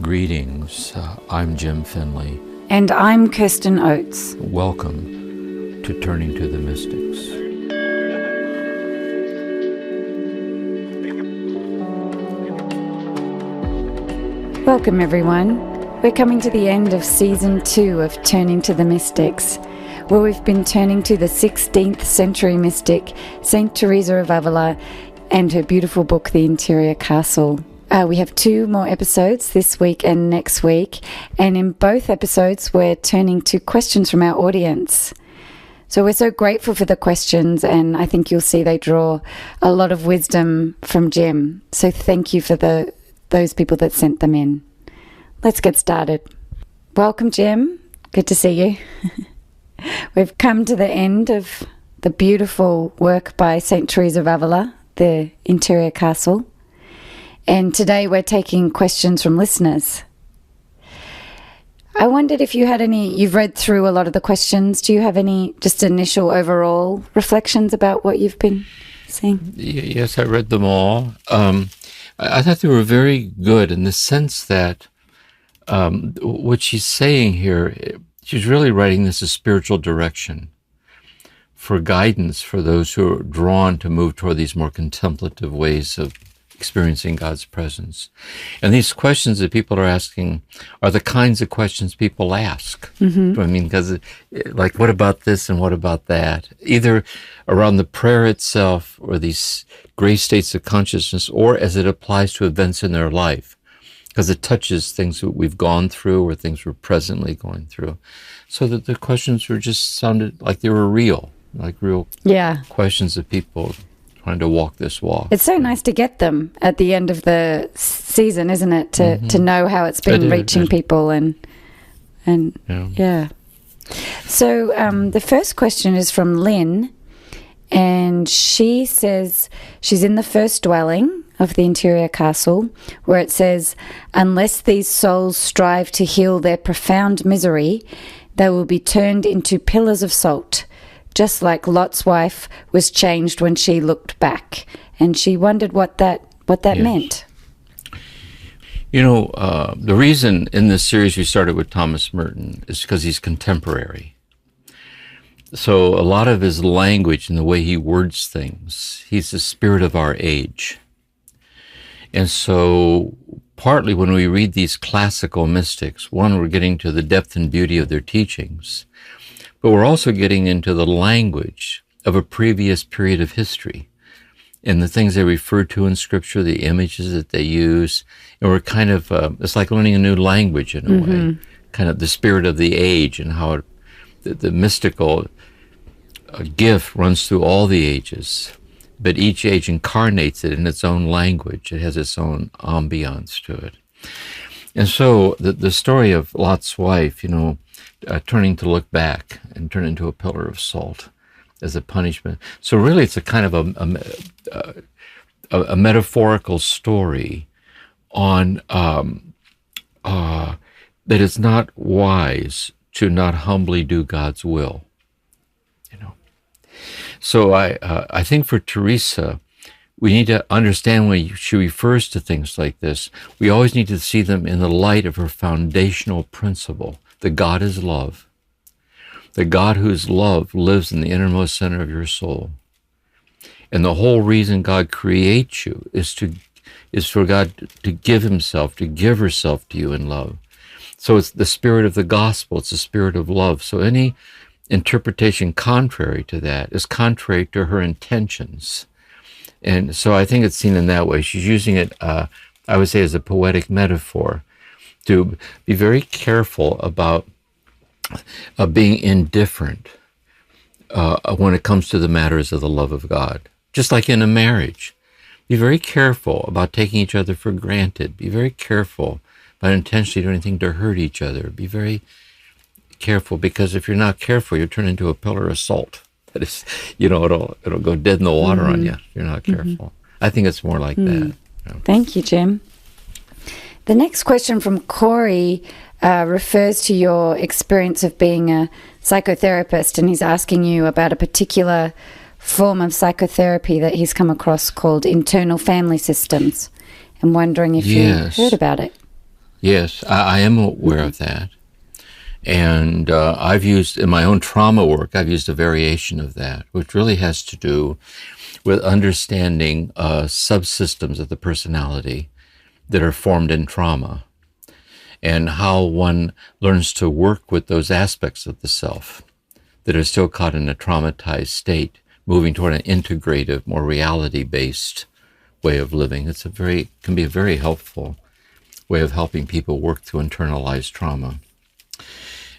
Greetings, I'm Jim Finley. And I'm Kirsten Oates. Welcome to Turning to the Mystics. Welcome everyone. We're coming to the end of Season 2 of Turning to the Mystics, where we've been turning to the 16th century mystic, Saint Teresa of Avila, and her beautiful book, The Interior Castle. We have 2 more episodes this week and next week, and in both episodes we're turning to questions from our audience. So we're so grateful for the questions, and I think you'll see they draw a lot of wisdom from Jim. So thank you for those people that sent them in. Let's get started. Welcome, Jim. Good to see you. We've come to the end of the beautiful work by Saint Teresa of Avila, The Interior Castle. And today we're taking questions from listeners. I wondered if you had you've read through a lot of the questions. Do you have any just initial overall reflections about what you've been seeing? Yes, I read them all. I thought they were very good in the sense that what she's saying here, she's really writing this as spiritual direction for guidance for those who are drawn to move toward these more contemplative ways of experiencing God's presence. And these questions that people are asking are the kinds of questions people ask. Mm-hmm. I mean, because like, what about this and what about that? Either around the prayer itself or these gray states of consciousness, or as it applies to events in their life, because it touches things that we've gone through or things we're presently going through. So that the questions were just sounded like they were real, like real questions of people trying to walk this walk. It's so nice to get them at the end of the season, isn't it? To know how it's been reaching people and yeah. So the first question is from Lynn, and she says she's in the first dwelling of the Interior Castle, where it says, unless these souls strive to heal their profound misery, they will be turned into pillars of salt, just like Lot's wife was changed when she looked back. And she wondered what that meant. You know, the reason in this series we started with Thomas Merton is because he's contemporary. So a lot of his language and the way he words things, he's the spirit of our age. And so partly when we read these classical mystics, one, we're getting to the depth and beauty of their teachings, but we're also getting into the language of a previous period of history and the things they refer to in Scripture, the images that they use. And we're kind of, it's like learning a new language in a way, kind of the spirit of the age and how the mystical gift runs through all the ages, but each age incarnates it in its own language. It has its own ambiance to it. And so the story of Lot's wife, you know, turning to look back and turn into a pillar of salt as a punishment. So really it's a kind of a metaphorical story on that it's not wise to not humbly do God's will. You know. So I think for Teresa, we need to understand when she refers to things like this, we always need to see them in the light of her foundational principle, that God is love, that God whose love lives in the innermost center of your soul. And the whole reason God creates you is for God to give himself, to give herself to you in love. So it's the spirit of the gospel, it's the spirit of love. So any interpretation contrary to that is contrary to her intentions. And so I think it's seen in that way. She's using it, I would say, as a poetic metaphor to be very careful about being indifferent when it comes to the matters of the love of God. Just like in a marriage. Be very careful about taking each other for granted. Be very careful about intentionally doing anything to hurt each other. Be very careful, because if you're not careful, you'll turn into a pillar of salt. That is, you know, it'll go dead in the water on you if you're not careful. I think it's more like that. You know. Thank you, Jim. The next question from Corey refers to your experience of being a psychotherapist, and he's asking you about a particular form of psychotherapy that he's come across called internal family systems, and wondering if you heard about it. Yes, I am aware of that. And I've used, in my own trauma work, I've used a variation of that, which really has to do with understanding subsystems of the personality that are formed in trauma, and how one learns to work with those aspects of the self that are still caught in a traumatized state, moving toward an integrative, more reality-based way of living. Can be a very helpful way of helping people work through internalized trauma.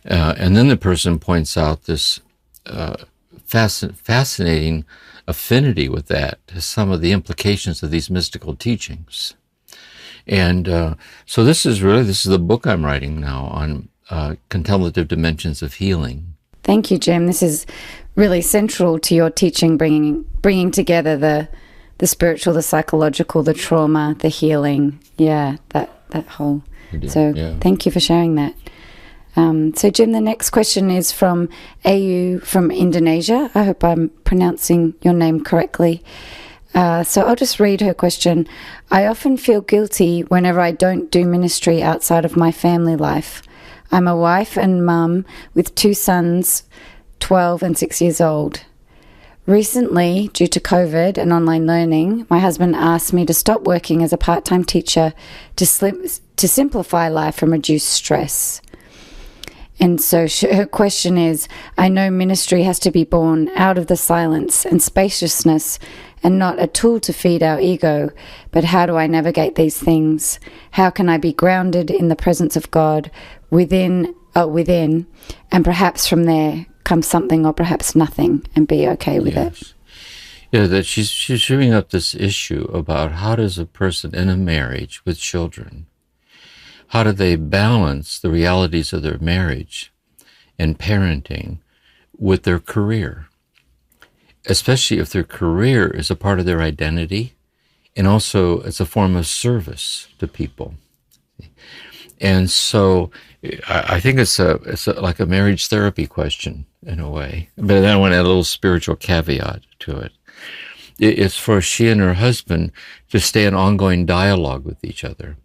And then the person points out this fascinating affinity with that, to some of the implications of these mystical teachings. And so this is the book I'm writing now on contemplative dimensions of healing. Thank you, Jim. This is really central to your teaching, bringing together the spiritual, the psychological, the trauma, the healing. Yeah, that whole. So Thank you for sharing that. So, Jim, the next question is from AU from Indonesia. I hope I'm pronouncing your name correctly. So I'll just read her question. I often feel guilty whenever I don't do ministry outside of my family life. I'm a wife and mum with 2 sons, 12 and 6 years old. Recently, due to COVID and online learning, my husband asked me to stop working as a part-time teacher to simplify life and reduce stress. And so her question is, I know ministry has to be born out of the silence and spaciousness and not a tool to feed our ego, but how do I navigate these things? How can I be grounded in the presence of God within, and perhaps from there come something or perhaps nothing, and be okay with it? Yeah, that she's bringing up this issue about how does a person in a marriage with children, how do they balance the realities of their marriage and parenting with their career, especially if their career is a part of their identity and also it's a form of service to people. And so I think it's like a marriage therapy question in a way, but then I want to add a little spiritual caveat to it. It's for she and her husband to stay in ongoing dialogue with each other.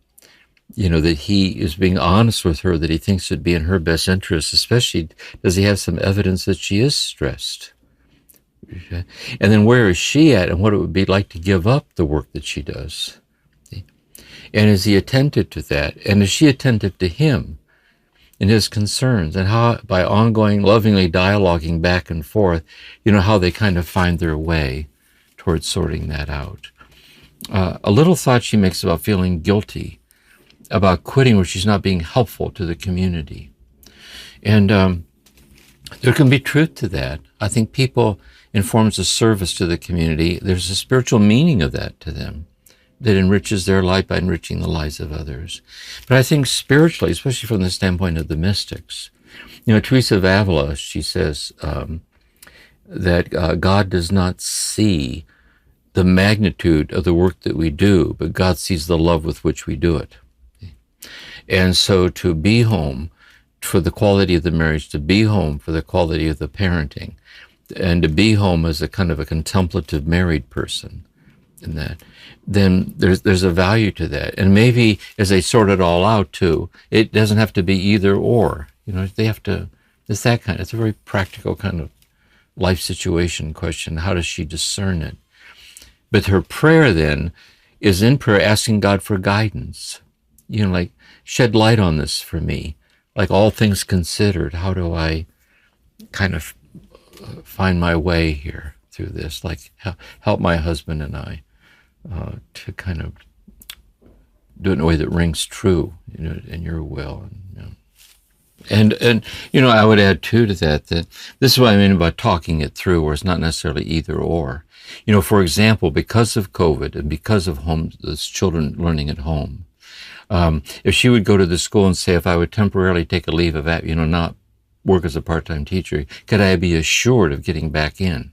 You know, that he is being honest with her, that he thinks it'd be in her best interest, especially does he have some evidence that she is stressed. And then where is she at and what it would be like to give up the work that she does. And is he attentive to that? And is she attentive to him and his concerns? And how, by ongoing, lovingly dialoguing back and forth, you know, how they kind of find their way towards sorting that out. A little thought she makes about feeling guilty about quitting where she's not being helpful to the community. And there can be truth to that. I think people, in forms of service to the community, there's a spiritual meaning of that to them that enriches their life by enriching the lives of others. But I think spiritually, especially from the standpoint of the mystics, you know, Teresa of Avila, she says that God does not see the magnitude of the work that we do, but God sees the love with which we do it. And so to be home for the quality of the marriage, to be home for the quality of the parenting, and to be home as a kind of a contemplative married person in that, then there's a value to that. And maybe as they sort it all out too, it doesn't have to be either or. You know, they have to, it's that kind, it's a very practical kind of life situation question. How does she discern it? But her prayer then is in prayer asking God for guidance. You know, like, shed light on this for me. Like, all things considered, how do I kind of find my way here through this? Like, help my husband and I to kind of do it in a way that rings true, you know, in your will. And you know, I would add too to that this is what I mean about talking it through, where it's not necessarily either or. You know, for example, because of COVID and because of those children learning at home, if she would go to the school and say, if I would temporarily take a leave of, you know, not work as a part-time teacher, could I be assured of getting back in?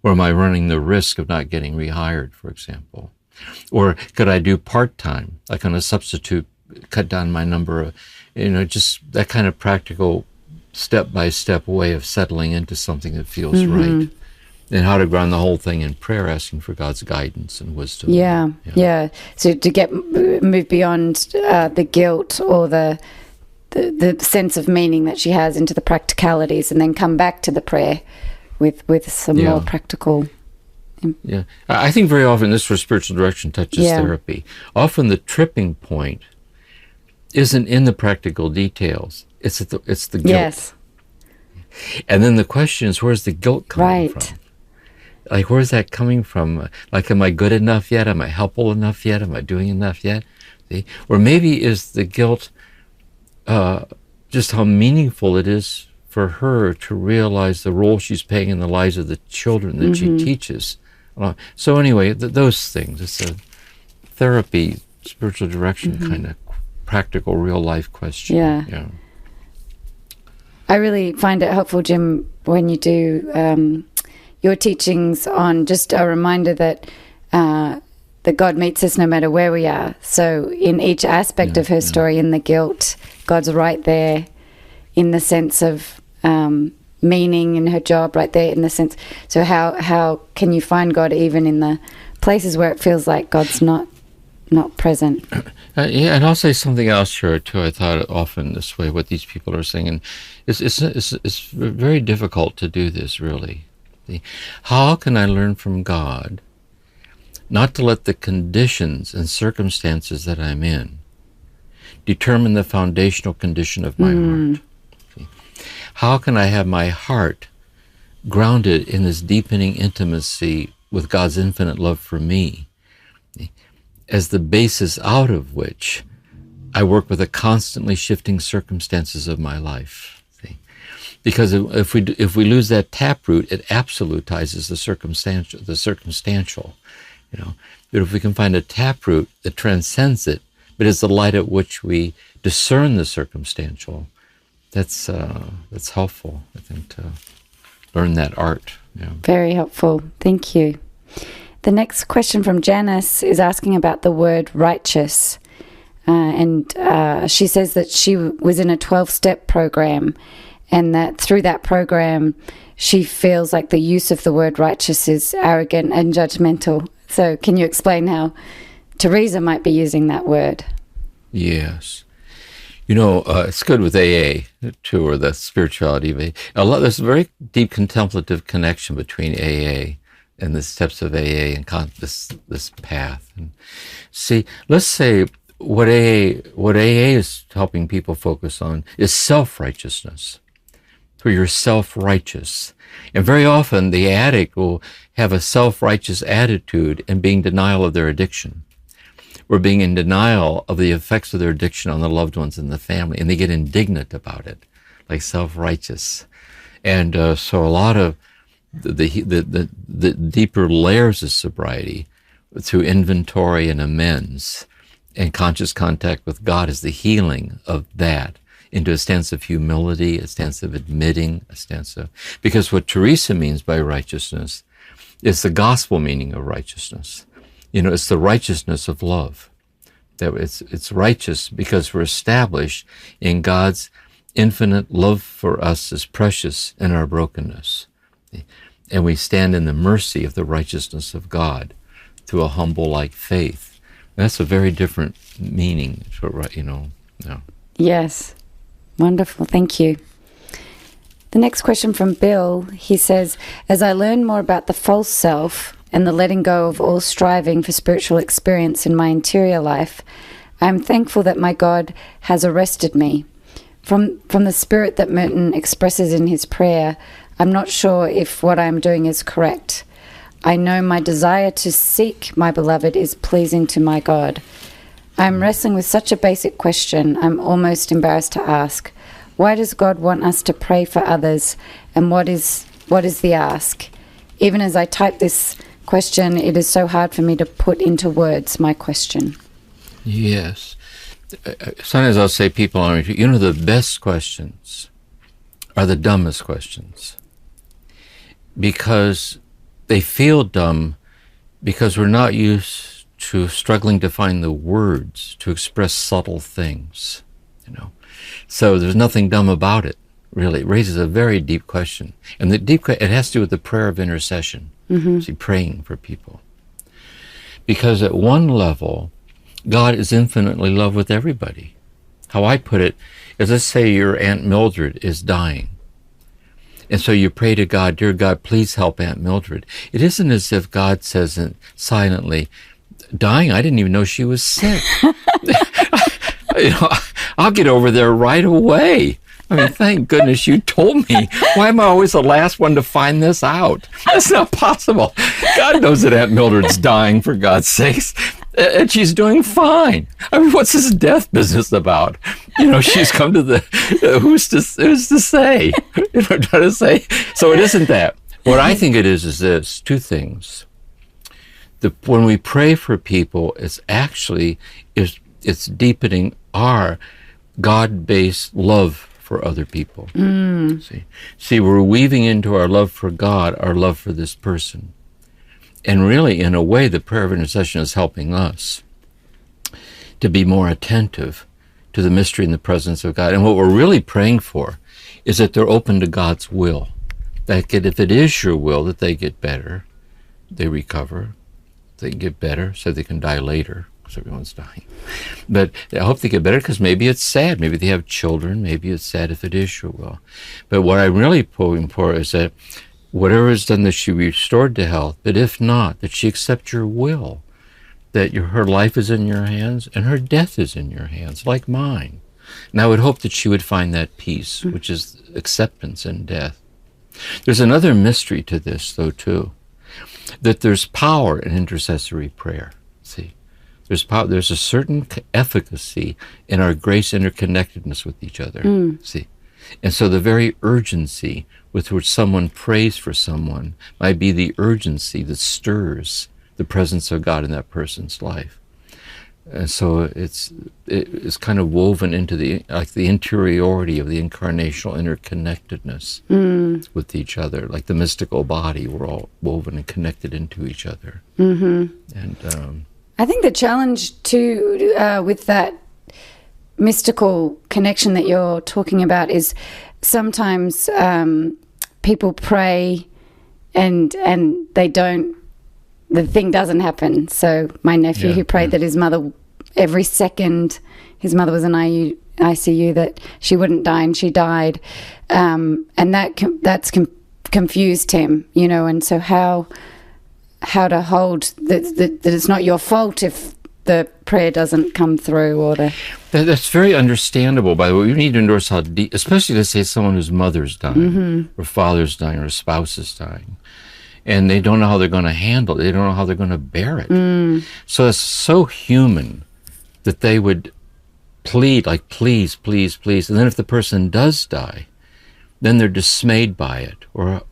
Or am I running the risk of not getting rehired, for example? Or could I do part-time, like on a substitute, cut down my number of, you know, just that kind of practical step-by-step way of settling into something that feels right. And how to ground the whole thing in prayer, asking for God's guidance and wisdom. Yeah. So to move beyond the guilt or the sense of meaning that she has into the practicalities, and then come back to the prayer with some more practical. Yeah, I think very often this is where spiritual direction touches therapy. Often the tripping point isn't in the practical details. It's the guilt. Yes. And then the question is, where's the guilt coming from? Like, where's that coming from? Like, am I good enough yet? Am I helpful enough yet? Am I doing enough yet? See? Or maybe is the guilt just how meaningful it is for her to realize the role she's playing in the lives of the children that she teaches. So anyway, those things. It's a therapy, spiritual direction kind of practical, real life question. Yeah. I really find it helpful, Jim, when you do your teachings on just a reminder that God meets us no matter where we are. So in each aspect of her story, in the guilt, God's right there, in the sense of meaning in her job, right there in the sense. So how can you find God even in the places where it feels like God's not present? And I'll say something else here too. I thought often this way, what these people are saying, and it's very difficult to do this, really. How can I learn from God not to let the conditions and circumstances that I'm in determine the foundational condition of my heart? See? How can I have my heart grounded in this deepening intimacy with God's infinite love for me, as the basis out of which I work with the constantly shifting circumstances of my life? Because if we lose that taproot, it absolutizes the circumstantial, But if we can find a taproot that transcends it, but is the light at which we discern the circumstantial, that's helpful, I think, to learn that art. Yeah. Very helpful. Thank you. The next question from Janice is asking about the word righteous. And she says that she was in a 12-step program, and that through that program, she feels like the use of the word righteous is arrogant and judgmental. So can you explain how Teresa might be using that word? Yes. It's good with AA, too, or the spirituality of AA. There's a very deep contemplative connection between AA and the steps of AA and this path. And see, let's say what AA is helping people focus on is self-righteousness. So you're self-righteous. And very often the addict will have a self-righteous attitude and being denial of their addiction, or being in denial of the effects of their addiction on the loved ones in the family, and they get indignant about it, like self-righteous. And so a lot of the deeper layers of sobriety through inventory and amends and conscious contact with God is the healing of that into a stance of humility, a stance of admitting, because what Teresa means by righteousness is the gospel meaning of righteousness. It's the righteousness of love. That it's righteous because we're established in God's infinite love for us as precious in our brokenness. And we stand in the mercy of the righteousness of God through a humble like faith. And that's a very different meaning, Yes. Wonderful. Thank you. The next question from Bill, he says, as I learn more about the false self and the letting go of all striving for spiritual experience in my interior life, I am thankful that my God has arrested me. From the spirit that Merton expresses in his prayer, I'm not sure if what I am doing is correct. I know my desire to seek my beloved is pleasing to my God. I'm wrestling with such a basic question, I'm almost embarrassed to ask. Why does God want us to pray for others, and what is the ask? Even as I type this question, it is so hard for me to put into words my question. Yes. Sometimes I'll say people on retreat, the best questions are the dumbest questions, because they feel dumb because we're not used to struggling to find the words to express subtle things, So there's nothing dumb about it, really. It raises a very deep question. And it has to do with the prayer of intercession. See, praying for people. Because at one level, God is infinitely in love with everybody. How I put it is, let's say your Aunt Mildred is dying. And so you pray to God, dear God, please help Aunt Mildred. It isn't as if God says silently, dying? I didn't even know she was sick. I'll get over there right away. I mean, thank goodness you told me. Why am I always the last one to find this out? That's not possible. God knows that Aunt Mildred's dying, for God's sakes. And she's doing fine. I mean, what's this death business about? She's come to the, who's to say? Trying to say. So it isn't that. What I think it is this, two things. When we pray for people, it's deepening our God-based love for other people. See, we're weaving into our love for God, our love for this person. And really, in a way, the prayer of intercession is helping us to be more attentive to the mystery and the presence of God. And what we're really praying for is that they're open to God's will. That if it is your will that they get better, they recover, they get better so they can die later, because everyone's dying. But I hope they get better, because maybe it's sad. Maybe they have children. Maybe it's sad if it is your will. But what I'm really praying for is that whatever is done, that she be restored to health, but if not, that she accept your will, that her life is in your hands and her death is in your hands, like mine. And I would hope that she would find that peace, which is acceptance in death. There's another mystery to this, though, too, that there's power in intercessory prayer. See, there's power. There's a certain efficacy in our grace interconnectedness with each other. See, and so the very urgency with which someone prays for someone might be the urgency that stirs the presence of God in that person's life. And so it's kind of woven into the interiority of the incarnational interconnectedness with each other, like the mystical body. We're all woven and connected into each other. And I think the challenge too with that mystical connection that you're talking about is sometimes people pray and they don't, the thing doesn't happen. So my nephew who prayed that his mother, every second his mother was in ICU, that she wouldn't die, and she died. And that's confused him, and so how to hold that it's not your fault if the prayer doesn't come through, or that's very understandable. By the way, we need to endorse how deep, especially let's say someone whose mother's dying, or father's dying, or spouse is dying, and they don't know how they're going to handle it. They don't know how they're going to bear it. So it's so human that they would plead, like, please, please, please. And then if the person does die, then they're dismayed by it. Or,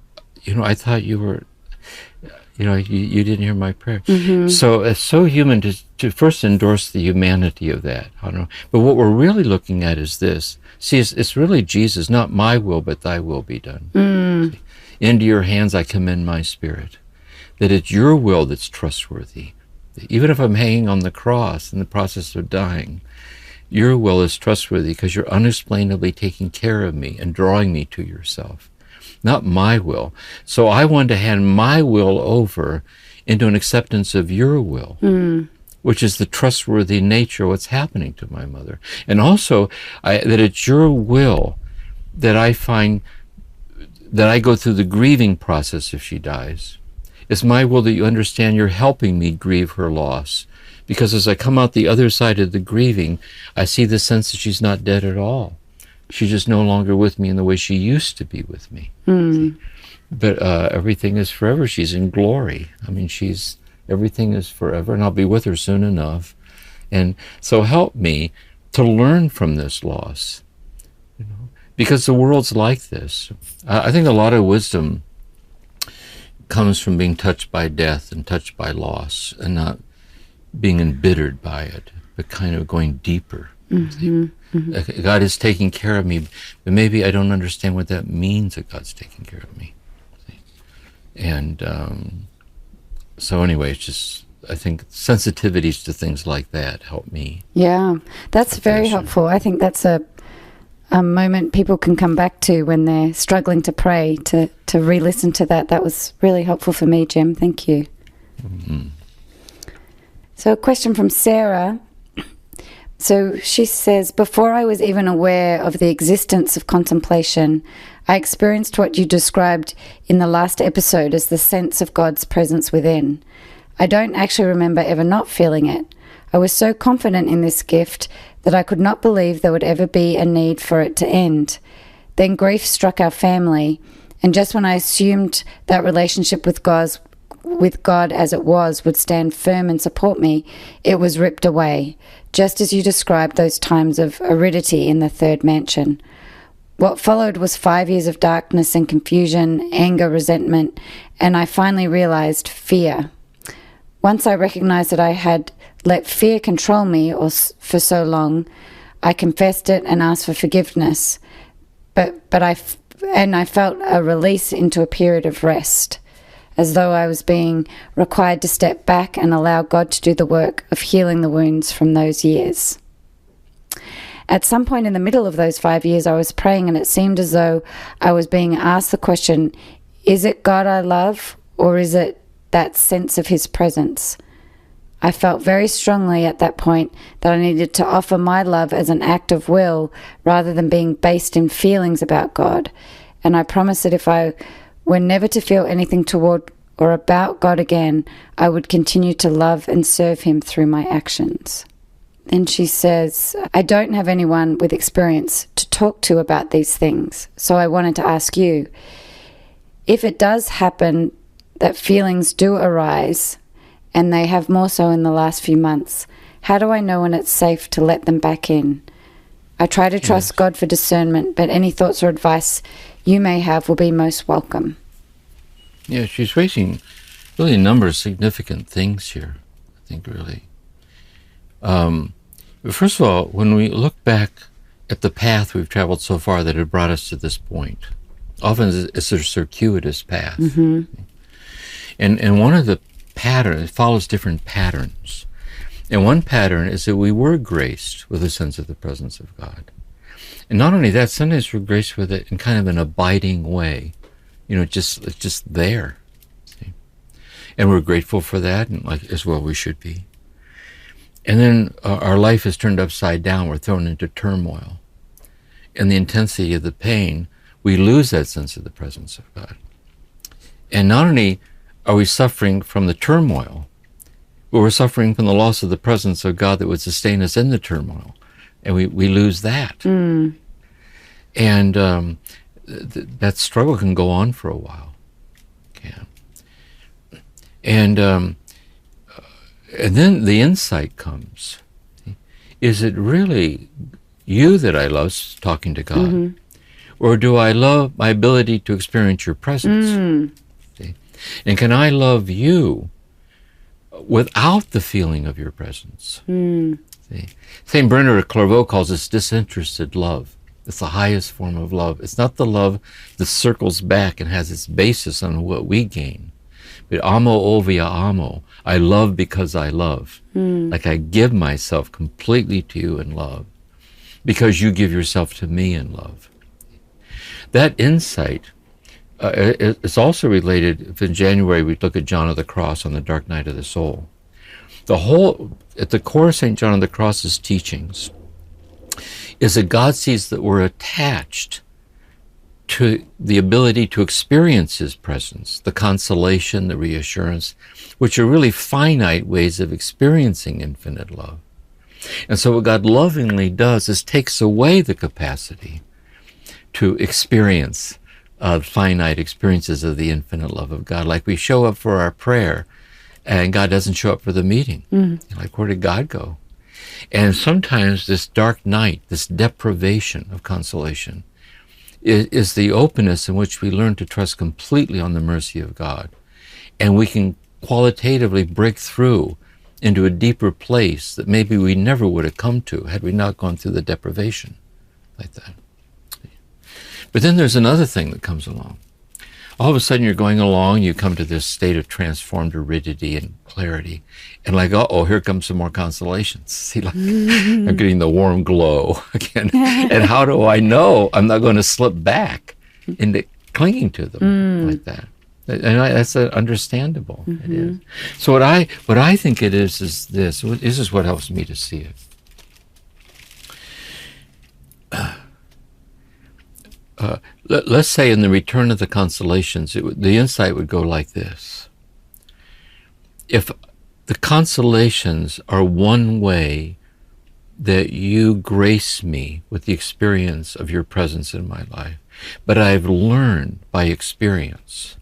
I thought you were, you didn't hear my prayer. So it's so human to first endorse the humanity of that. I don't know. But what we're really looking at is this. See, it's really Jesus, not my will, but thy will be done. See? Into your hands I commend my spirit. That it's your will that's trustworthy. Even if I'm hanging on the cross in the process of dying, your will is trustworthy because you're unexplainably taking care of me and drawing me to yourself. Not my will. So I want to hand my will over into an acceptance of your will, which is the trustworthy nature of what's happening to my mother. And also that it's your will that I find, that I go through the grieving process if she dies. It's my will that you understand you're helping me grieve her loss. Because as I come out the other side of the grieving, I see the sense that she's not dead at all. She's just no longer with me in the way she used to be with me. But everything is forever. She's in glory. I mean, everything is forever, and I'll be with her soon enough. And so help me to learn from this loss, because the world's like this. I think a lot of wisdom comes from being touched by death and touched by loss, and not being embittered by it, but kind of going deeper. God is taking care of me, but maybe I don't understand what that means, that God's taking care of me. And so anyway, it's just, I think sensitivities to things like that help me. Yeah, that's very helpful. I think that's a a moment people can come back to when they're struggling to pray, to re-listen to that. That was really helpful for me, Jim. Thank you. Mm-hmm. So a question from Sarah. So she says, before I was even aware of the existence of contemplation, I experienced what you described in the last episode as the sense of God's presence within. I don't actually remember ever not feeling it. I was so confident in this gift that I could not believe there would ever be a need for it to end. Then grief struck our family, and just when I assumed that relationship with God as it was would stand firm and support me, it was ripped away, just as you described those times of aridity in the third mansion. What followed was 5 years of darkness and confusion, anger, resentment, and I finally realized fear. Once I recognized that I had let fear control me for so long, I confessed it and asked for forgiveness. But I felt a release into a period of rest, as though I was being required to step back and allow God to do the work of healing the wounds from those years. At some point in the middle of those 5 years, I was praying, and it seemed as though I was being asked the question, is it God I love, or is it that sense of his presence? I felt very strongly at that point that I needed to offer my love as an act of will rather than being based in feelings about God. And I promised that if I were never to feel anything toward or about God again, I would continue to love and serve him through my actions. Then she says, I don't have anyone with experience to talk to about these things, so I wanted to ask you, if it does happen that feelings do arise, and they have more so in the last few months, how do I know when it's safe to let them back in? I try to trust God for discernment, but any thoughts or advice you may have will be most welcome. Yeah, she's raising really a number of significant things here, I think, really. First of all, when we look back at the path we've traveled so far that had brought us to this point, often it's a circuitous path. Mm-hmm. And one of the patterns, it follows different patterns. And one pattern is that we were graced with a sense of the presence of God. And not only that, sometimes we're graced with it in kind of an abiding way. It's just there. See? And we're grateful for that, and as well we should be. And then our life is turned upside down. We're thrown into turmoil. And the intensity of the pain, we lose that sense of the presence of God. And not only are we suffering from the turmoil, but we're suffering from the loss of the presence of God that would sustain us in the turmoil. And we lose that. Mm. And that struggle can go on for a while. Can. And then the insight comes. Is it really you that I love, talking to God? Mm-hmm. Or do I love my ability to experience your presence? Mm. See? And can I love you without the feeling of your presence? Mm. See? St. Bernard of Clairvaux calls this disinterested love. It's the highest form of love. It's not the love that circles back and has its basis on what we gain. But amo ovia amo. I love because I love. Mm. Like I give myself completely to you in love because you give yourself to me in love. That insight is also related, if in January we look at John of the Cross on the dark night of the soul. At the core of St. John of the Cross's teachings is that God sees that we're attached to the ability to experience his presence, the consolation, the reassurance, which are really finite ways of experiencing infinite love. And so what God lovingly does is takes away the capacity to experience finite experiences of the infinite love of God. Like we show up for our prayer and God doesn't show up for the meeting. Mm-hmm. Like, where did God go? And sometimes this dark night, this deprivation of consolation, is the openness in which we learn to trust completely on the mercy of God. And we can qualitatively break through into a deeper place that maybe we never would have come to had we not gone through the deprivation like that. But then there's another thing that comes along. all of a sudden you're going along, you come to this state of transformed aridity and clarity, and like, oh, here comes some more constellations. See, like, I'm getting the warm glow again. And how do I know I'm not going to slip back into clinging to them like that? And that's understandable. It is. So what I think it is this. This is what helps me to see it. Let's say in the return of the constellations, the insight would go like this. If the constellations are one way that you grace me with the experience of your presence in my life, but I've learned by experience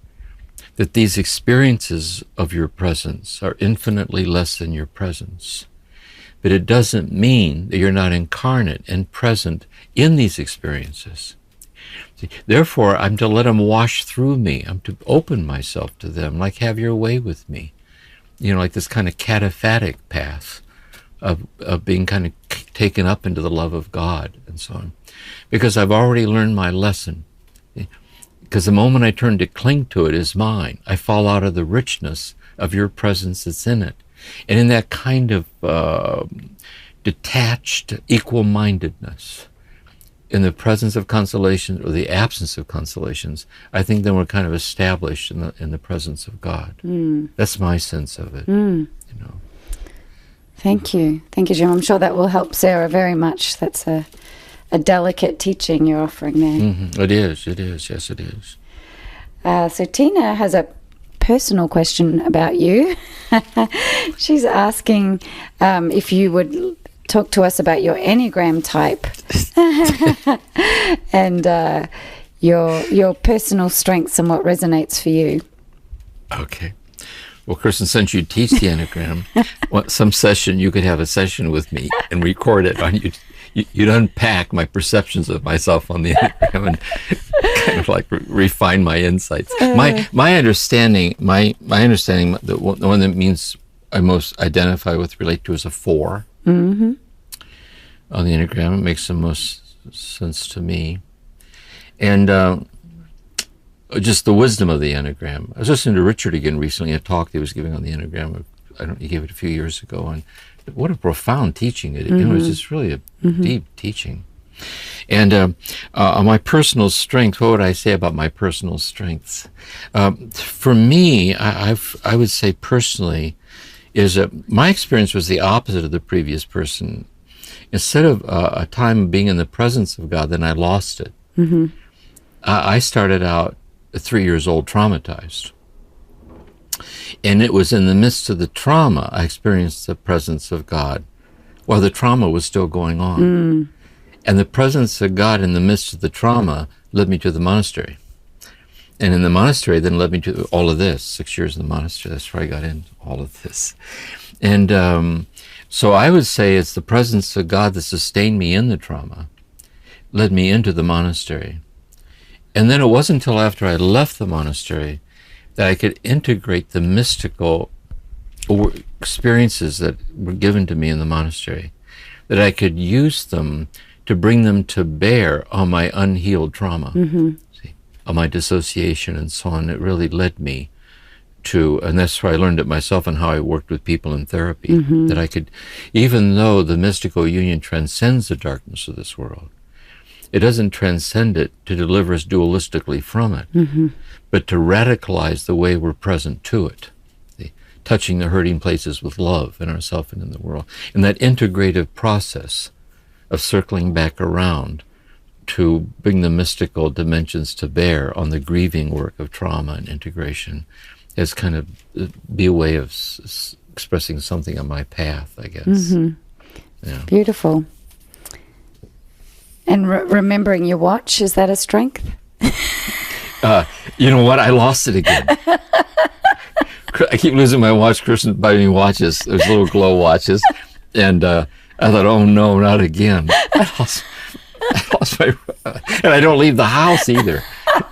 that these experiences of your presence are infinitely less than your presence. But it doesn't mean that you're not incarnate and present in these experiences. See, therefore, I'm to let them wash through me. I'm to open myself to them, like have your way with me. Like this kind of cataphatic path of being kind of taken up into the love of God and so on. Because I've already learned my lesson. Because the moment I turn to cling to it is mine. I fall out of the richness of your presence that's in it. And in that kind of detached equal-mindedness, in the presence of constellations or the absence of constellations, I think then we're kind of established in the presence of God. That's my sense of it. Thank you, Jim. I'm sure that will help Sarah very much. That's a delicate teaching you're offering there. It is. Yes, it is. So Tina has a personal question about you. She's asking if you would talk to us about your Enneagram type and your personal strengths and what resonates for you. Okay. Well, Kirsten, since you teach the Enneagram, some session, you could have a session with me and record it on you. You'd unpack my perceptions of myself on the Enneagram and kind of like refine my insights. My understanding, the one that means I most identify with, relate to, is a 4 on the Enneagram. It makes the most sense to me. And just the wisdom of the Enneagram. I was listening to Richard again recently, a talk he was giving on the Enneagram. He gave it a few years ago, and what a profound teaching it was. Just really a deep teaching. And on my personal strength, what would I say about my personal strengths? For me, I would say personally, is that my experience was the opposite of the previous person. Instead of a time of being in the presence of God, then I lost it. I started out at 3 years old, traumatized. And it was in the midst of the trauma I experienced the presence of God while the trauma was still going on. And the presence of God in the midst of the trauma led me to the monastery. And in the monastery then led me to all of this, 6 years in the monastery. That's where I got into all of this. And so I would say it's the presence of God that sustained me in the trauma, led me into the monastery. And then it wasn't until after I left the monastery that I could integrate the mystical experiences that were given to me in the monastery, that I could use them to bring them to bear on my unhealed trauma, on my dissociation and so on. It really led me to, and that's where I learned it myself and how I worked with people in therapy, that I could, even though the mystical union transcends the darkness of this world, it doesn't transcend it to deliver us dualistically from it, but to radicalize the way we're present to it, touching the hurting places with love in ourselves and in the world. And that integrative process of circling back around to bring the mystical dimensions to bear on the grieving work of trauma and integration has kind of be a way of expressing something on my path, I guess. Yeah. Beautiful. And remembering your watch, is that a strength? You know what? I lost it again. I keep losing my watch. Kirsten buying me watches. There's little glow watches. And I thought, oh no, not again. I lost my, and I don't leave the house either.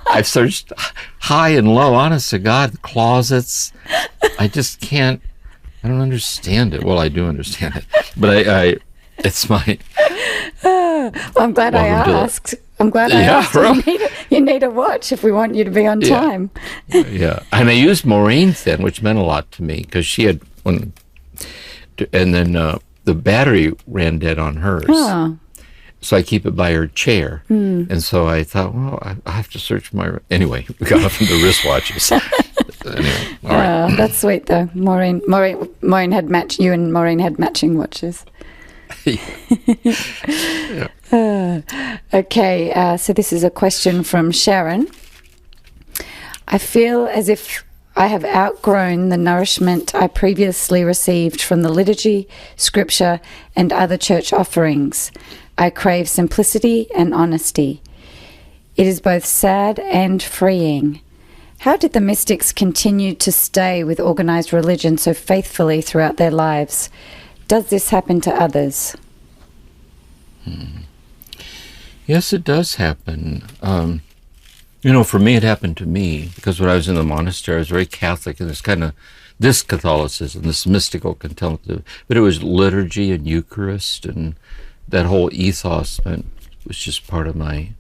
I've searched high and low, honest to God, closets. I just can't, I don't understand it. Well, I do understand it. But it's my... Well, I'm glad I asked. I'm glad I asked. Right. You need a watch if we want you to be on time. Yeah. And I used Maureen's then, which meant a lot to me, because she had one, and then the battery ran dead on hers. Oh. So I keep it by her chair. And so I thought, well, I have to search my... Anyway, we got off into wristwatches. Anyway, all right. That's sweet, though. Maureen had you and Maureen had matching watches. Yeah. Okay, so this is a question from Sharon. I feel as if I have outgrown the nourishment I previously received from the liturgy, scripture, and other church offerings. I crave simplicity and honesty. It is both sad and freeing. How did the mystics continue to stay with organized religion so faithfully throughout their lives? Does this happen to others? Yes, it does happen. For me, it happened to me because when I was in the monastery, I was very Catholic, and there's kind of this Catholicism, this mystical contemplative, but it was liturgy and Eucharist, and that whole ethos was just part of my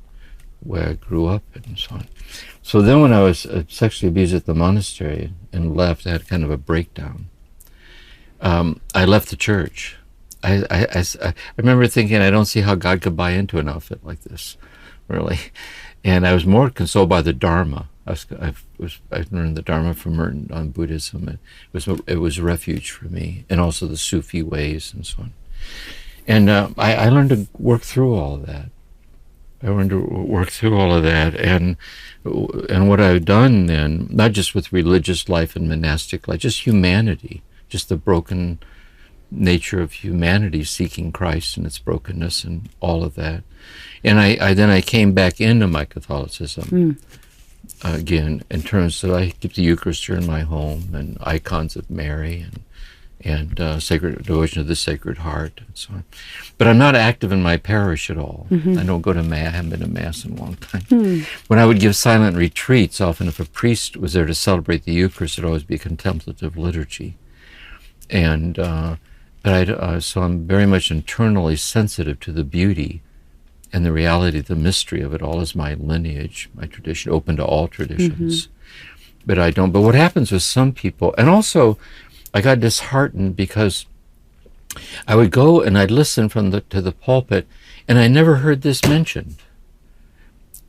way I grew up and so on. So then when I was sexually abused at the monastery and left, I had kind of a breakdown. I left the church. I remember thinking, I don't see how God could buy into an outfit like this, really. And I was more consoled by the Dharma. I learned the Dharma from Merton on Buddhism. It was a refuge for me, and also the Sufi ways and so on. And I learned to work through all of that. And what I've done then, not just with religious life and monastic life, just humanity, just the broken nature of humanity seeking Christ and its brokenness and all of that. And I came back into my Catholicism again, in terms of I keep the Eucharist here in my home and icons of Mary and sacred devotion of the Sacred Heart and so on. But I'm not active in my parish at all. I don't go to Mass. I haven't been to Mass in a long time. When I would give silent retreats, often if a priest was there to celebrate the Eucharist, it would always be a contemplative liturgy. And so I'm very much internally sensitive to the beauty and the reality, the mystery of it all is my lineage, my tradition, open to all traditions. But what happens with some people, and also I got disheartened because I would go and I'd listen to the pulpit, and I never heard this mentioned.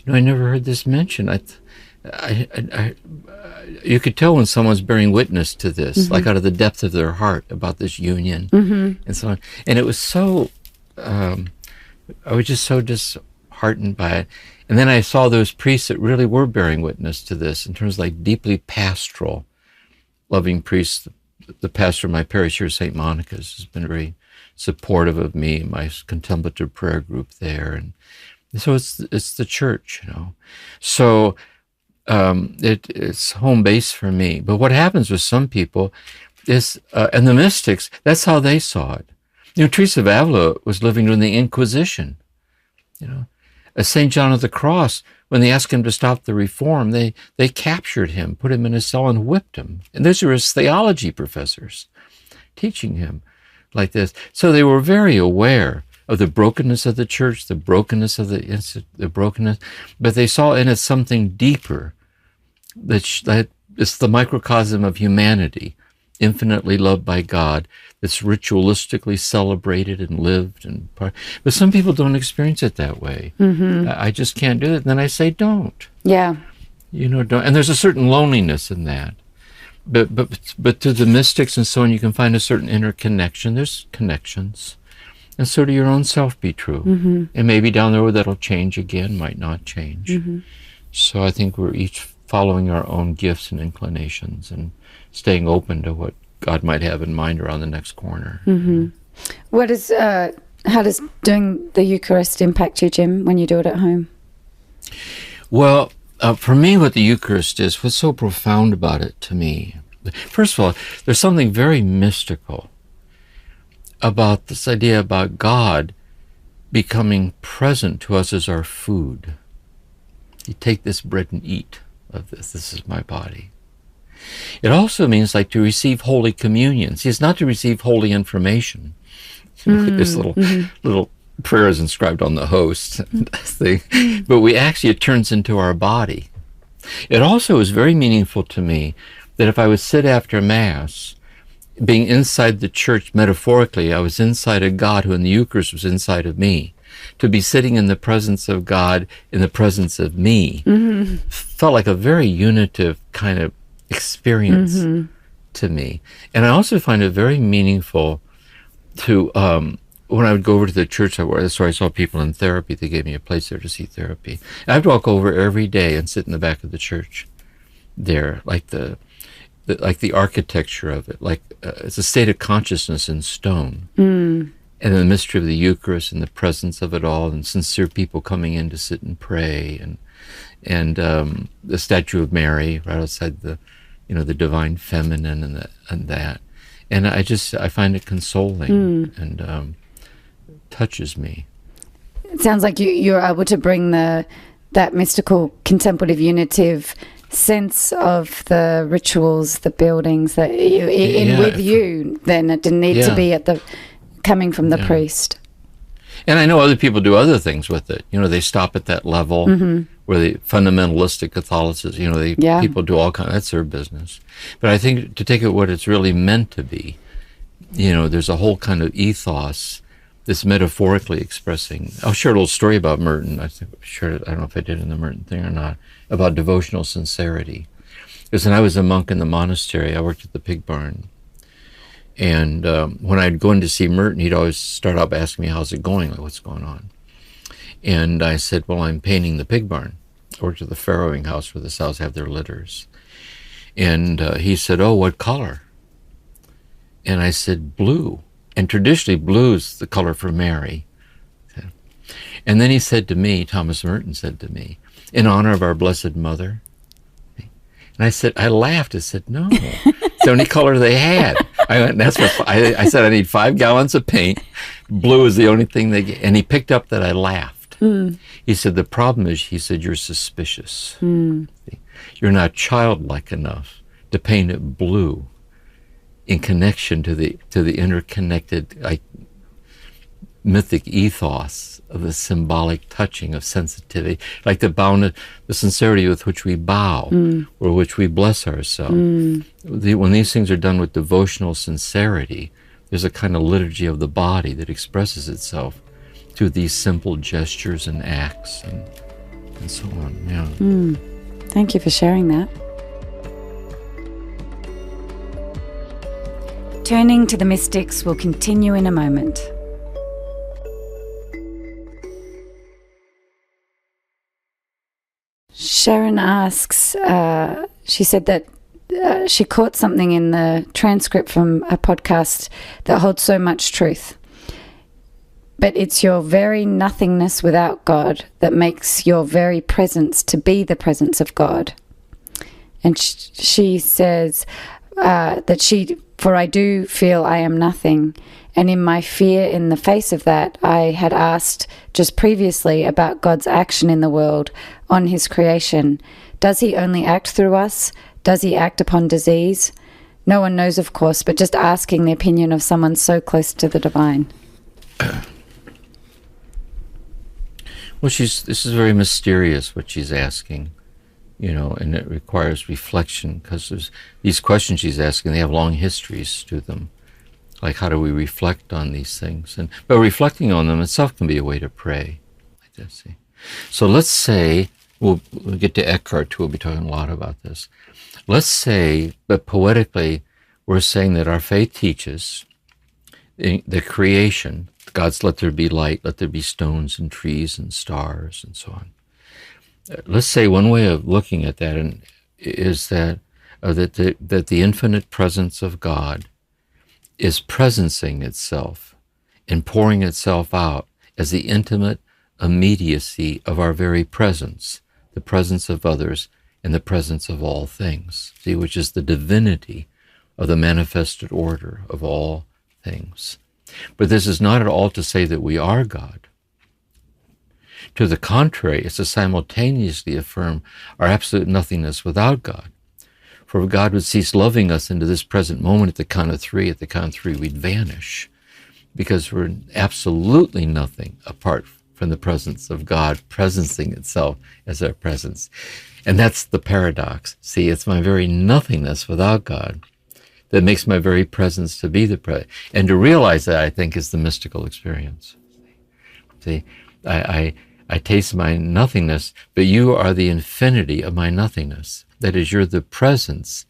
I never heard this mentioned. You could tell when someone's bearing witness to this, like out of the depth of their heart about this union and so on. And it was so, I was just so disheartened by it. And then I saw those priests that really were bearing witness to this in terms of like deeply pastoral, loving priests. The pastor of my parish here, St. Monica's, has been very supportive of me, my contemplative prayer group there. And so it's the church, So it's home base for me. But what happens with some people is, and the mystics, that's how they saw it. Teresa of Avila was living during the Inquisition. St. John of the Cross, when they asked him to stop the reform, they captured him, put him in a cell, and whipped him. And those were his theology professors teaching him like this. So they were very aware of the brokenness of the church, the brokenness of the brokenness, but they saw in it something deeper. That it's the microcosm of humanity, infinitely loved by God, that's ritualistically celebrated and lived. But some people don't experience it that way. I just can't do it. And then I say, don't. Yeah. Don't. And there's a certain loneliness in that. But to the mystics and so on, you can find a certain interconnection. There's connections. And so to your own self be true. And maybe down the road that'll change again, might not change. So I think we're each following our own gifts and inclinations and staying open to what God might have in mind around the next corner. How does doing the Eucharist impact you, Jim, when you do it at home? Well, for me, what the Eucharist is, what's so profound about it to me, first of all, there's something very mystical about this idea about God becoming present to us as our food. You take this bread and eat of this. This is my body. It also means like to receive Holy Communion. See, it's not to receive holy information. This little prayer is inscribed on the host thing, but it turns into our body. It also is very meaningful to me that if I would sit after Mass, being inside the church metaphorically, I was inside of God who in the Eucharist was inside of me. To be sitting in the presence of God in the presence of me felt like a very unitive kind of experience to me. And I also find it very meaningful to, when I would go over to the church where I saw people in therapy, they gave me a place there to see therapy. I would walk over every day and sit in the back of the church there, like the architecture of it, like it's a state of consciousness in stone. And the mystery of the Eucharist and the presence of it all, and sincere people coming in to sit and pray, and the statue of Mary right outside the divine feminine and that. And I find it consoling and touches me. It sounds like you're able to bring that mystical, contemplative, unitive sense of the rituals, the buildings that with you. Then it didn't need to be coming from the priest. And I know other people do other things with it. They stop at that level where the fundamentalistic Catholicism, people do all kinds, that's their business. But I think to take it what it's really meant to be, there's a whole kind of ethos, this metaphorically expressing. I'll share a little story about Merton. I don't know if I did in the Merton thing or not, about devotional sincerity. Because when I was a monk in the monastery, I worked at the pig barn. And when I'd go in to see Merton, he'd always start out by asking me, how's it going? Like, what's going on? And I said, well, I'm painting the pig barn. I worked at the farrowing house where the sows have their litters. And he said, oh, what color? And I said, blue. And traditionally, blue's the color for Mary. Okay. And then he said to me, Thomas Merton said to me, in honor of our Blessed Mother. And I laughed. I said, no. It's the only color they had. I went, I said, I need 5 gallons of paint. Blue is the only thing they get. And he picked up that I laughed. He said, the problem is, he said, you're suspicious. You're not childlike enough to paint it blue in connection to the interconnected, mythic ethos of the symbolic touching of sensitivity, like the sincerity with which we bow or which we bless ourselves. When these things are done with devotional sincerity, there's a kind of liturgy of the body that expresses itself through these simple gestures and acts and so on. Yeah. Thank you for sharing that. Turning to the mystics will continue in a moment. Sharon asks, she said that she caught something in the transcript from a podcast that holds so much truth. But it's your very nothingness without God that makes your very presence to be the presence of God. And she says for I do feel I am nothing. And in my fear in the face of that, I had asked just previously about God's action in the world on his creation. Does he only act through us? Does he act upon disease? No one knows, of course, but just asking the opinion of someone so close to the divine. Well, this is very mysterious what she's asking, and it requires reflection, because these questions she's asking, they have long histories to them. Like, how do we reflect on these things? But reflecting on them itself can be a way to pray. Like that, see? So let's say, we'll get to Eckhart too, we'll be talking a lot about this. Let's say, but poetically, we're saying that our faith teaches the creation, God's let there be light, let there be stones and trees and stars and so on. Let's say one way of looking at that is that the infinite presence of God is presencing itself and pouring itself out as the intimate immediacy of our very presence, the presence of others and the presence of all things, see, which is the divinity of the manifested order of all things. But this is not at all to say that we are God. To the contrary, it's to simultaneously affirm our absolute nothingness without God. For if God would cease loving us into this present moment at the count of 3, we'd vanish. because we're absolutely nothing apart from the presence of God presencing itself as our presence. And that's the paradox. See, it's my very nothingness without God that makes my very presence to be the presence. And to realize that, I think, is the mystical experience. See, I taste my nothingness, but you are the infinity of my nothingness. That is, you're the presence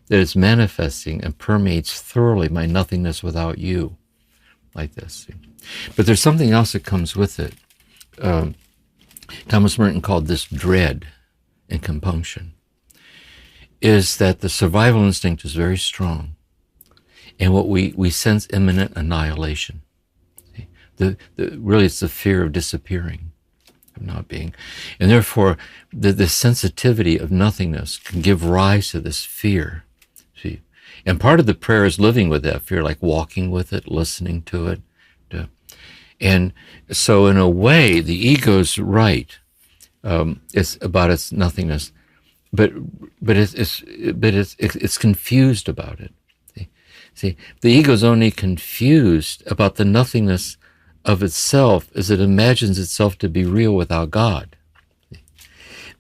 that is manifesting and permeates thoroughly my nothingness without you, like this. But there's something else that comes with it. Thomas Merton called this dread and compunction, is that the survival instinct is very strong, and what we sense imminent annihilation. Really, it's the fear of disappearing, of not being. And therefore, the sensitivity of nothingness can give rise to this fear. See? And part of the prayer is living with that fear, like walking with it, listening to it. And so in a way, the ego's right. It's about its nothingness, but it's confused about it. See, the ego's only confused about the nothingness of itself as it imagines itself to be real without God.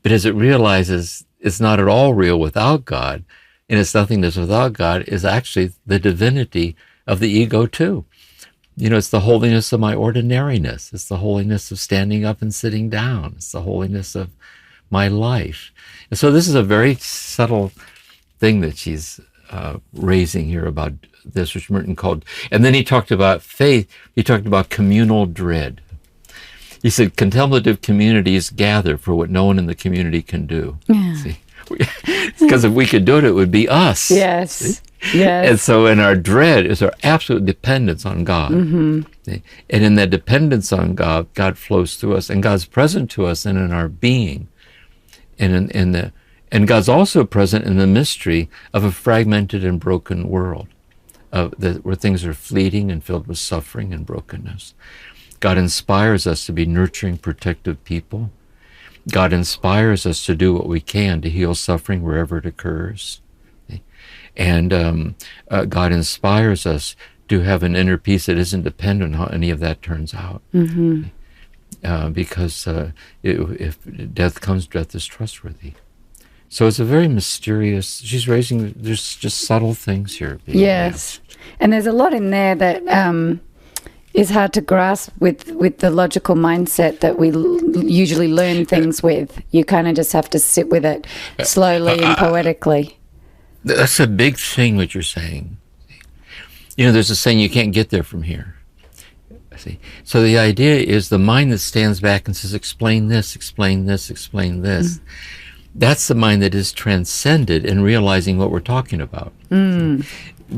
But as it realizes it's not at all real without God, and its nothingness without God is actually the divinity of the ego too. You know, it's the holiness of my ordinariness. It's the holiness of standing up and sitting down. It's the holiness of my life. And so this is a very subtle thing that she's raising here about this, which Merton called, and then he talked about faith. He talked about communal dread. He said, contemplative communities gather for what no one in the community can do. Yeah. See? Because if we could do it, it would be us. Yes. See? Yes. And so in our dread is our absolute dependence on God. Mm-hmm. And in that dependence on God, God flows through us, and God's present to us and in our being. And God's also present in the mystery of a fragmented and broken world, where things are fleeting and filled with suffering and brokenness. God inspires us to be nurturing, protective people. God inspires us to do what we can to heal suffering wherever it occurs. And God inspires us to have an inner peace that isn't dependent on how any of that turns out. Mm-hmm. Because if death comes, death is trustworthy. So it's a very mysterious, she's raising, there's just subtle things here. Yes. And there's a lot in there that is hard to grasp with the logical mindset that we usually learn things with. You kind of just have to sit with it slowly and poetically. That's a big thing, what you're saying. You know, there's a saying, you can't get there from here. See? So the idea is the mind that stands back and says, explain this, explain this, explain this. Mm. That's the mind that is transcended in realizing what we're talking about. Mm.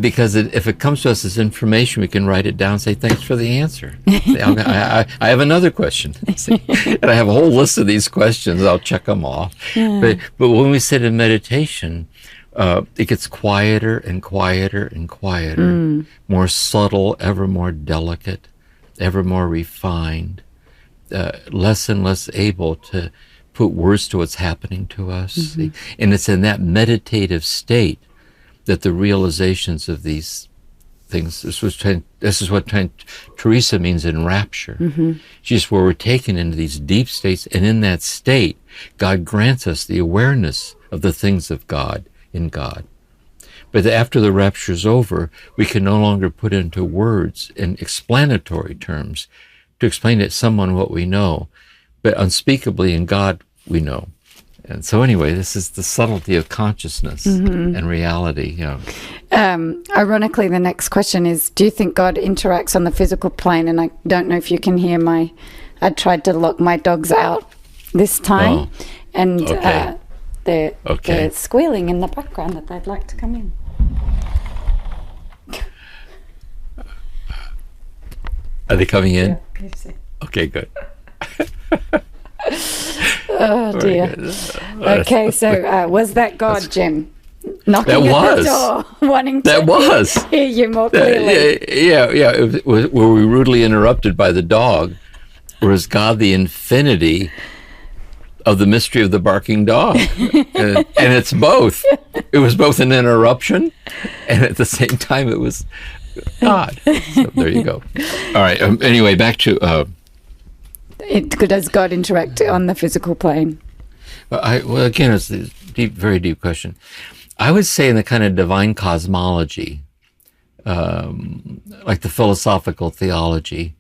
Because if it comes to us as information, we can write it down and say, thanks for the answer. I have another question. And I have a whole list of these questions. I'll check them off. Yeah. But when we sit in meditation, it gets quieter and quieter and quieter, more subtle, ever more delicate, ever more refined, less and less able to put words to what's happening to us. Mm-hmm. And it's in that meditative state that the realizations of these things, this is what Teresa means in rapture. Mm-hmm. Just where we're taken into these deep states, and in that state, God grants us the awareness of the things of God in God. But after the rapture is over, we can no longer put into words in explanatory terms to explain to someone what we know, but unspeakably in God we know. And so anyway, this is the subtlety of consciousness and reality. You know. Ironically, the next question is, do you think God interacts on the physical plane? And I don't know if you can hear I tried to lock my dogs out this time. Oh, and okay. They're squealing in the background that they'd like to come in. Are they coming in? Yeah, okay, good. Oh dear. Okay, so was that God, Jim? Knocking at the door, wanting to hear you more clearly. Yeah. Were we rudely interrupted by the dog? Or is God the infinity of the mystery of the barking dog? And it's both. It was both an interruption, and at the same time it was God. So there you go. All right. Anyway, back to... Does God interact on the physical plane? well, again, it's a deep, very deep question. I would say in the kind of divine cosmology, like the philosophical theology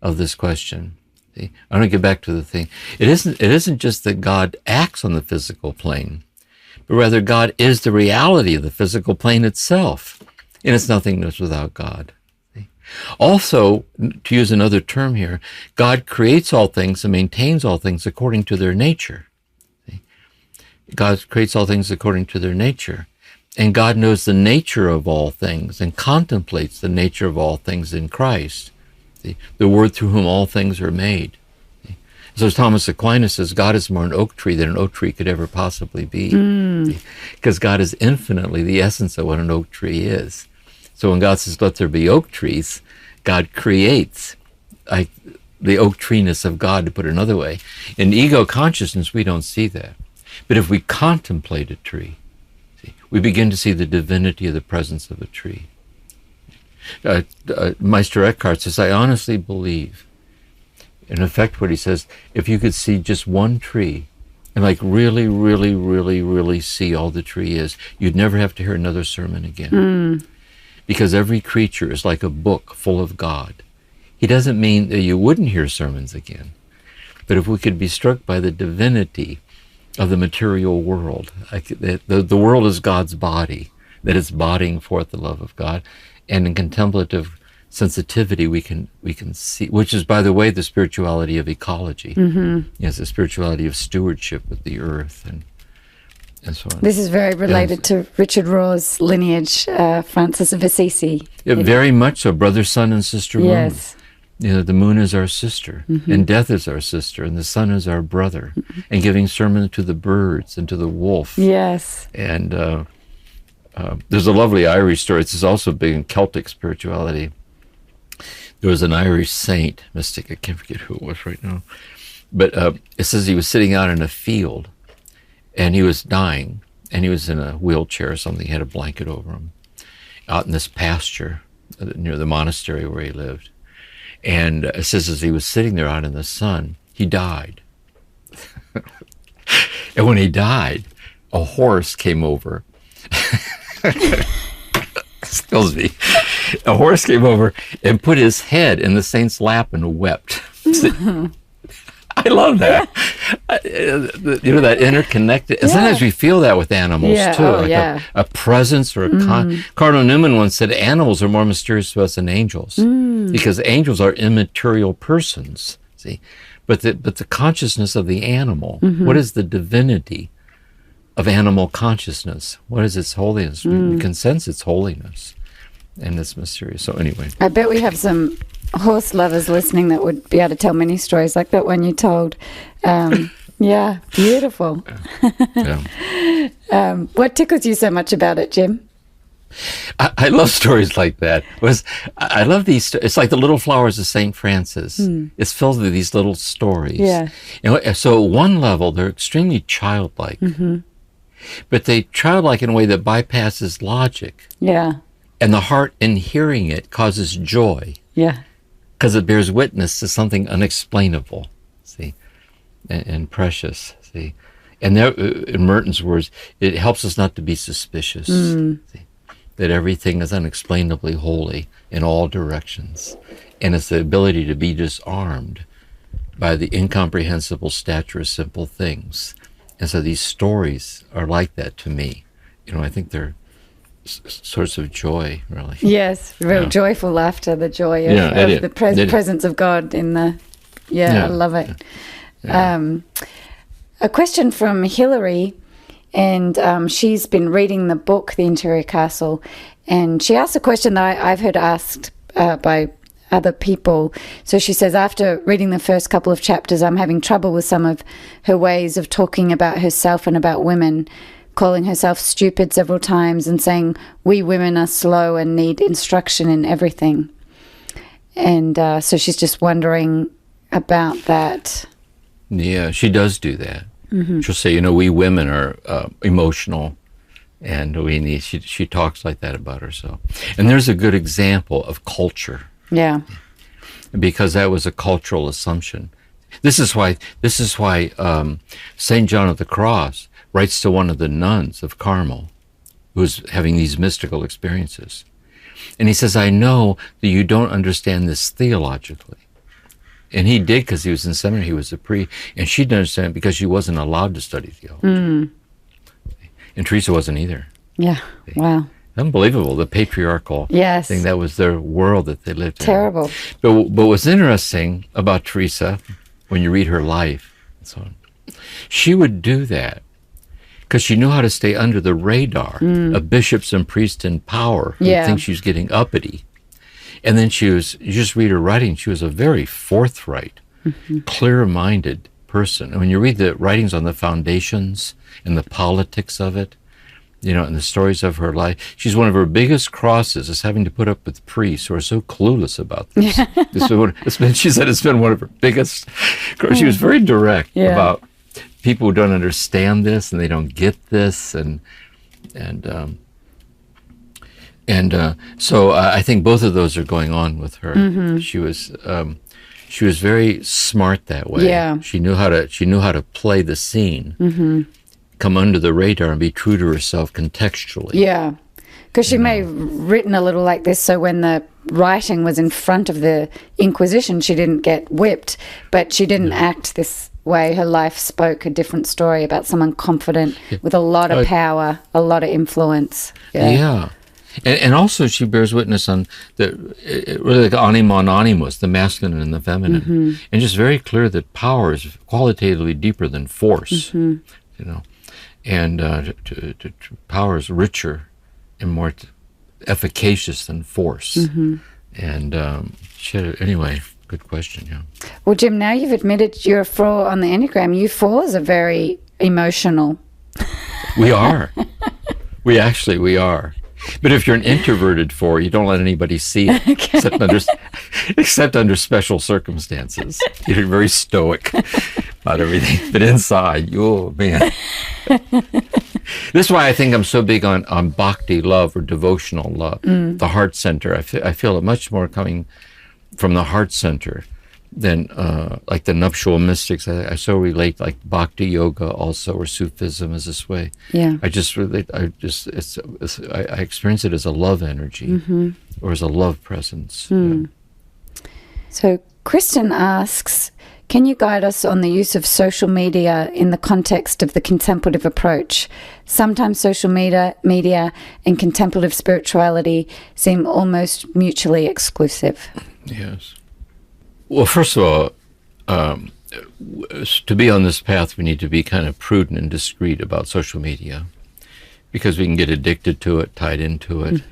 of this question. See, I want to get back to the thing. It isn't just that God acts on the physical plane, but rather God is the reality of the physical plane itself, and it's nothingness without God. See? Also, to use another term here, God creates all things and maintains all things according to their nature. See? God creates all things according to their nature. And God knows the nature of all things and contemplates the nature of all things in Christ, the Word through whom all things are made. So as Thomas Aquinas says, God is more an oak tree than an oak tree could ever possibly be. Because God is infinitely the essence of what an oak tree is. So when God says, let there be oak trees, God creates like the oak treeness of God, to put it another way. In ego consciousness, we don't see that. But if we contemplate a tree, we begin to see the divinity of the presence of a tree. Meister Eckhart says, I honestly believe, in effect what he says, if you could see just one tree, and like really, really, really, really see all the tree is, you'd never have to hear another sermon again. Because every creature is like a book full of God. He doesn't mean that you wouldn't hear sermons again. But if we could be struck by the divinity of the material world, like the world is God's body, that it's bodying forth the love of God, and in contemplative sensitivity we can see, which is, by the way, the spirituality of ecology. Yes, the spirituality of stewardship with the earth and so on. This is very related to Richard Rohr's lineage, Francis of Assisi. Yeah, very much so, brother, sun, and sister moon. Yes. You know, the moon is our sister, and death is our sister, and the sun is our brother, and giving sermon to the birds and to the wolf. Yes. And there's a lovely Irish story. This is also big in Celtic spirituality. There was an Irish saint, mystic, I can't forget who it was right now, but it says he was sitting out in a field, and he was dying, and he was in a wheelchair or something. He had a blanket over him, out in this pasture near the monastery where he lived. And it says as he was sitting there out in the sun, he died. And when he died, a horse came over. Excuse me. A horse came over and put his head in the saint's lap and wept. I love that. You know, that interconnected. And sometimes we feel that with animals too. A presence or a Cardinal Newman once said animals are more mysterious to us than angels, because angels are immaterial persons. See, but the consciousness of the animal. What is the divinity of animal consciousness? What is its holiness? We can sense its holiness, and it's mysterious. So anyway, I bet we have some horse lovers listening that would be able to tell many stories like that one you told. Yeah, beautiful. What tickles you so much about it, Jim? I love stories like that. I love these. It's like the Little Flowers of St. Francis. It's filled with these little stories. Yeah. So at one level, they're extremely childlike, but they childlike in a way that bypasses logic. Yeah. And the heart, in hearing it, causes joy. Yeah. Because it bears witness to something unexplainable, see, and precious, see. And there, in Merton's words, it helps us not to be suspicious, see, that everything is unexplainably holy in all directions. And it's the ability to be disarmed by the incomprehensible stature of simple things. And so these stories are like that to me. You know, I think they're source of joy, really. Yes, real joyful laughter, the joy of the presence of God in the... I love it. A question from Hilary, and she's been reading the book, The Interior Castle, and she asked a question that I've heard asked by other people. So she says, after reading the first couple of chapters, I'm having trouble with some of her ways of talking about herself and about women, calling herself stupid several times and saying we women are slow and need instruction in everything. And so she's just wondering about that. Yeah, she does do that. She'll say, you know, we women are emotional And she talks like that about herself. And there's a good example of culture. Yeah. Because that was a cultural assumption. This is why St. John of the Cross writes to one of the nuns of Carmel who's having these mystical experiences. And he says, I know that you don't understand this theologically. And he did, because he was in seminary, he was a priest, and she didn't understand it because she wasn't allowed to study theology. And Teresa wasn't either. Yeah, wow. Unbelievable, the patriarchal thing. That was their world that they lived in. Terrible. But what's interesting about Teresa, when you read her life and so on, she would do that because she knew how to stay under the radar of bishops and priests in power who think she's getting uppity. And then you just read her writing, she was a very forthright, clear-minded person. And when you read the writings on the foundations and the politics of it, and the stories of her life, she's one of her biggest crosses is having to put up with priests who are so clueless about this. She said it's been one of her biggest. She was very direct about people who don't understand this and they don't get this, so I think both of those are going on with her. She was very smart that way. Yeah. She knew how to play the scene, come under the radar, and be true to herself contextually. Yeah, because she may have written a little like this, so when the writing was in front of the Inquisition, she didn't get whipped, but she didn't act this way. Her life spoke a different story about someone confident with a lot of power, a lot of influence. Yeah. And also she bears witness on really like anima and animus, the masculine and the feminine, and just very clear that power is qualitatively deeper than force, and power is richer and more efficacious than force. And anyway, good question. Yeah. Well, Jim, now you've admitted you're a 4 on the Enneagram. You 4s are very emotional. We are. We are. But if you're an introverted 4, you don't let anybody see it, except under special circumstances. You're very stoic about everything. But inside, oh man. This is why I think I'm so big on bhakti love or devotional love, the heart center. I feel it much more coming from the heart center than like the nuptial mystics. I so relate like bhakti yoga also, or Sufism is this way. Yeah. I experience it as a love energy or as a love presence. Yeah. So Kristen asks, can you guide us on the use of social media in the context of the contemplative approach? Sometimes social media and contemplative spirituality seem almost mutually exclusive. Yes. Well, first of all, to be on this path, we need to be kind of prudent and discreet about social media, because we can get addicted to it, tied into it,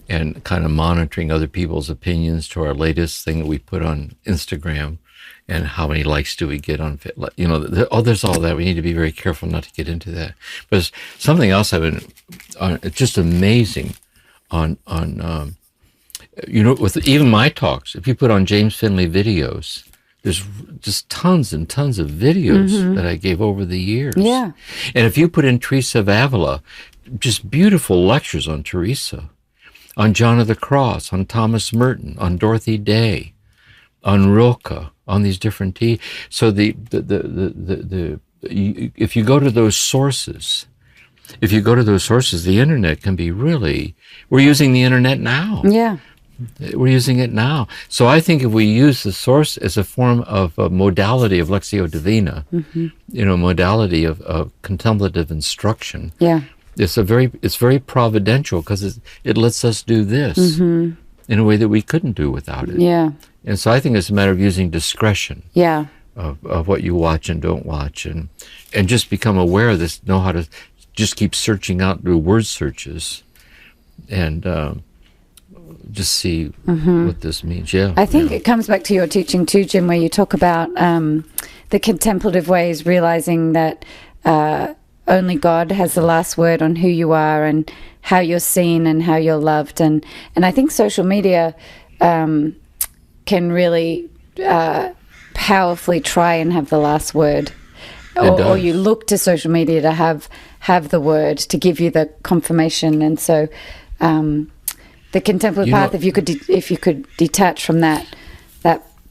and kind of monitoring other people's opinions to our latest thing that we put on Instagram, and how many likes do we get on, there's all that. We need to be very careful not to get into that. But something else I've been, it's just amazing with even my talks, if you put on James Finley videos, there's just tons and tons of videos that I gave over the years. Yeah. And if you put in Teresa of Avila, just beautiful lectures on Teresa, on John of the Cross, on Thomas Merton, on Dorothy Day, on Rilke, on these different So if you go to those sources, the internet can be really, we're using the internet now. Yeah. We're using it now. So I think if we use the source as a form of a modality of Lectio Divina, modality of contemplative instruction, it's very providential, because it lets us do this in a way that we couldn't do without it. Yeah. And so I think it's a matter of using discretion. Yeah. Of what you watch and don't watch, and just become aware of this, know how to just keep searching out through word searches, and just see what this means. Yeah, I think it comes back to your teaching too, Jim, where you talk about the contemplative ways, realizing that only God has the last word on who you are and how you're seen and how you're loved. And I think social media can really powerfully try and have the last word. or you look to social media to have the word to give you the confirmation. And so the contemplative path, if you could detach from that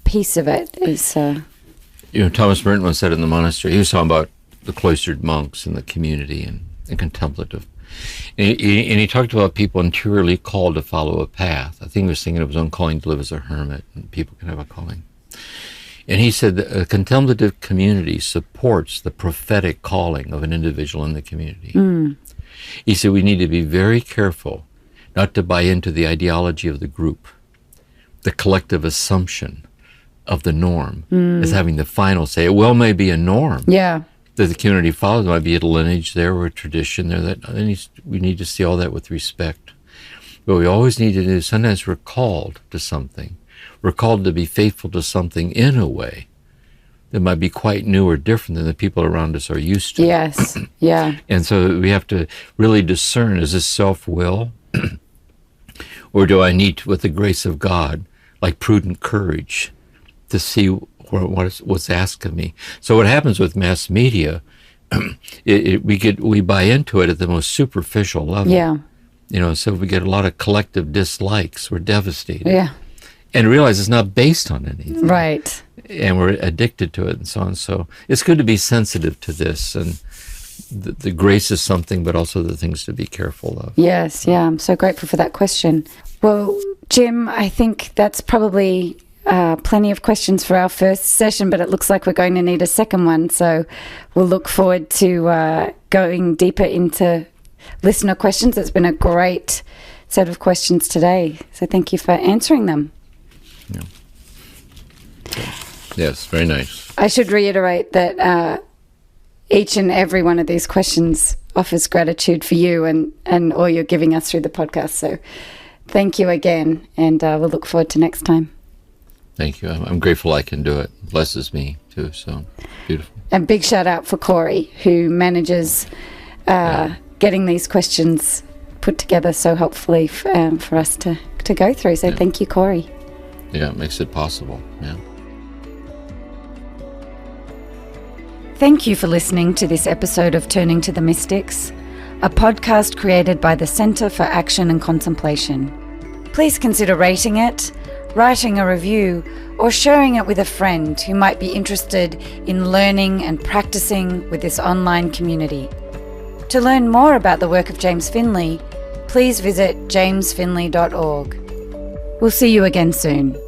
piece of it, is Thomas Merton once said in the monastery, he was talking about the cloistered monks and the community and contemplative. And he talked about people interiorly called to follow a path. I think he was thinking of his own calling to live as a hermit, and people can have a calling. And he said that a contemplative community supports the prophetic calling of an individual in the community. He said we need to be very careful not to buy into the ideology of the group, the collective assumption of the norm as having the final say. It well may be a norm. Yeah. That the community follows. There might be a lineage there or a tradition there. We need to see all that with respect. But we always need to do, sometimes we're called to something. We're called to be faithful to something in a way that might be quite new or different than the people around us are used to. Yes, yeah. And so we have to really discern, is this self-will? Or do I need, with the grace of God, like prudent courage, to see what's asked of me? So what happens with mass media, we buy into it at the most superficial level. Yeah. So if we get a lot of collective dislikes, we're devastated. Yeah. And realize it's not based on anything. Right. And we're addicted to it and so on. So it's good to be sensitive to this, and the grace is something, but also the things to be careful of. Yes, yeah. I'm so grateful for that question. Well, Jim, I think that's probably plenty of questions for our first session, but it looks like we're going to need a second one. So we'll look forward to going deeper into listener questions. It's been a great set of questions today. So thank you for answering them. Yeah. Yes, very nice. I should reiterate that each and every one of these questions offers gratitude for you and all you're giving us through the podcast. So thank you again, and we'll look forward to next time. Thank you. I'm grateful I can do it. Blesses me too. So beautiful. And big shout out for Corey, who manages getting these questions put together so helpfully for us to go through. So thank you, Corey. Yeah, it makes it possible. Yeah. Thank you for listening to this episode of Turning to the Mystics, a podcast created by the Centre for Action and Contemplation. Please consider rating it, writing a review, or sharing it with a friend who might be interested in learning and practicing with this online community. To learn more about the work of James Finley, please visit jamesfinley.org. We'll see you again soon.